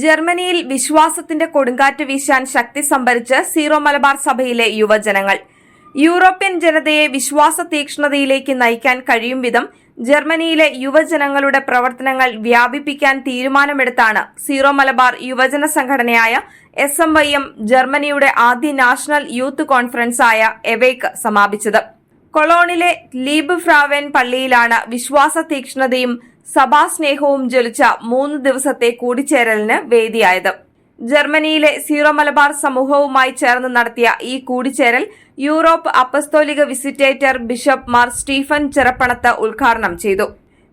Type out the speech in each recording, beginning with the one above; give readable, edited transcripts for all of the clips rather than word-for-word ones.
ജർമ്മനിയിൽ വിശ്വാസത്തിന്റെ കൊടുങ്കാറ്റ് വീശാൻ ശക്തി സംഭരിച്ച് സീറോ മലബാർ സഭയിലെ യുവജനങ്ങൾ. യൂറോപ്യൻ ജനതയെ വിശ്വാസ തീക്ഷ്ണതയിലേക്ക് നയിക്കാൻ കഴിയും വിധം ജർമ്മനിയിലെ യുവജനങ്ങളുടെ പ്രവർത്തനങ്ങൾ വ്യാപിപ്പിക്കാൻ തീരുമാനമെടുത്താണ് സീറോ മലബാർ യുവജന സംഘടനയായ SMYM ജർമ്മനിയുടെ ആദ്യ നാഷണൽ യൂത്ത് കോൺഫറൻസായ എവേക്ക് സമാപിച്ചത്. കൊളോണിലെ ലീബ് ഫ്രാവെൻ പള്ളിയിലാണ് വിശ്വാസ തീക്ഷ്ണതയും സഭാസ്നേഹവും ജ്വലിച്ച 3 ദിവസത്തെ കൂടിച്ചേരലിന് വേദിയായത്. ജർമ്മനിയിലെ സീറോ മലബാർ സമൂഹവുമായി ചേർന്ന് നടത്തിയ ഈ കൂടിച്ചേരൽ യൂറോപ്പ് അപ്പസ്തോലിക visitator bishop Mar Stephen Cherappanath ഉദ്ഘാടനം ചെയ്തു.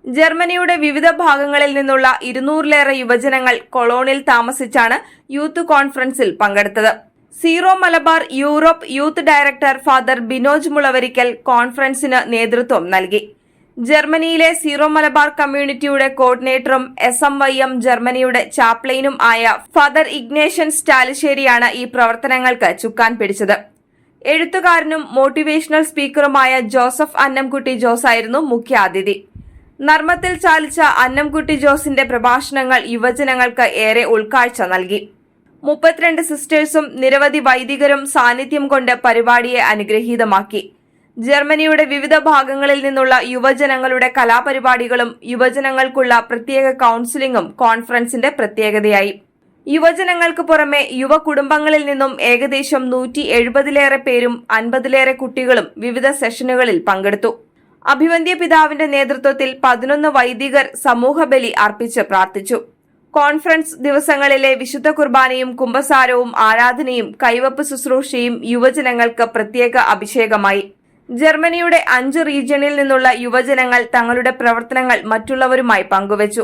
ജർമ്മനിയുടെ വിവിധ ഭാഗങ്ങളിൽ നിന്നുള്ള 200-ലേറെ യുവജനങ്ങൾ കൊളോണിൽ താമസിച്ചാണ് യൂത്ത് കോൺഫറൻസിൽ പങ്കെടുത്തത്. Syro Malabar Europe youth director father Binoj Mulavarickal കോൺഫറൻസിന് നേതൃത്വം നൽകി. ജർമ്മനിയിലെ സീറോ മലബാർ കമ്മ്യൂണിറ്റിയുടെ കോർഡിനേറ്ററും SMYM ജർമ്മനിയുടെ ചാപ്ലെയിനും ആയ ഫാദർ ഇഗ്നേഷ്യൻ സ്റ്റാലിശ്ശേരിയാണ് ഈ പ്രവർത്തനങ്ങൾക്ക് ചുക്കാൻ പിടിച്ചത്. എഴുത്തുകാരനും മോട്ടിവേഷണൽ സ്പീക്കറുമായ ജോസഫ് അന്നംകുട്ടി ജോസ് ആയിരുന്നു മുഖ്യാതിഥി. നർമ്മത്തിൽ ചാലിച്ച അന്നംകുട്ടി ജോസിന്റെ പ്രഭാഷണങ്ങൾ യുവജനങ്ങൾക്ക് ഏറെ ഉൾക്കാഴ്ച നൽകി. 32 സിസ്റ്റേഴ്സും നിരവധി വൈദികരും സാന്നിധ്യം കൊണ്ട് പരിപാടിയെ അനുഗ്രഹീതമാക്കി. ജർമ്മനിയുടെ വിവിധ ഭാഗങ്ങളിൽ നിന്നുള്ള യുവജനങ്ങളുടെ കലാപരിപാടികളും യുവജനങ്ങൾക്കുള്ള പ്രത്യേക കൌൺസിലിംഗും കോൺഫറൻസിന്റെ പ്രത്യേകതയായി. യുവജനങ്ങൾക്ക് പുറമെ യുവ കുടുംബങ്ങളിൽ നിന്നും ഏകദേശം 170-ലേറെ പേരും 50-ലേറെ കുട്ടികളും വിവിധ സെഷനുകളിൽ പങ്കെടുത്തു. അഭിവന്ദ്യ പിതാവിന്റെ നേതൃത്വത്തിൽ 11 വൈദികർ സമൂഹബലി അർപ്പിച്ച് പ്രാർത്ഥിച്ചു. കോൺഫറൻസ് ദിവസങ്ങളിലെ വിശുദ്ധ കുർബാനയും കുമ്പസാരവും ആരാധനയും കൈവപ്പ് ശുശ്രൂഷയും യുവജനങ്ങൾക്ക് പ്രത്യേക അഭിഷേകമായി. ജർമ്മനിയുടെ 5 റീജിയണിൽ നിന്നുള്ള യുവജനങ്ങൾ തങ്ങളുടെ പ്രവർത്തനങ്ങൾ മറ്റുള്ളവരുമായി പങ്കുവച്ചു.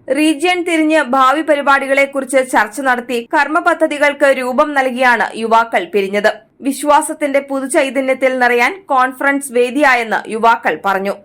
റീജിയൺ തിരിഞ്ഞ് ഭാവി പരിപാടികളെക്കുറിച്ച് ചർച്ച നടത്തി കർമ്മ പദ്ധതികൾക്ക് രൂപം നൽകിയാണ് യുവാക്കൾ പിരിഞ്ഞത്. വിശ്വാസത്തിന്റെ പുതുചൈതന്യത്തിൽ നിറയാൻ കോൺഫറൻസ് വേദിയായെന്ന് യുവാക്കൾ പറഞ്ഞു.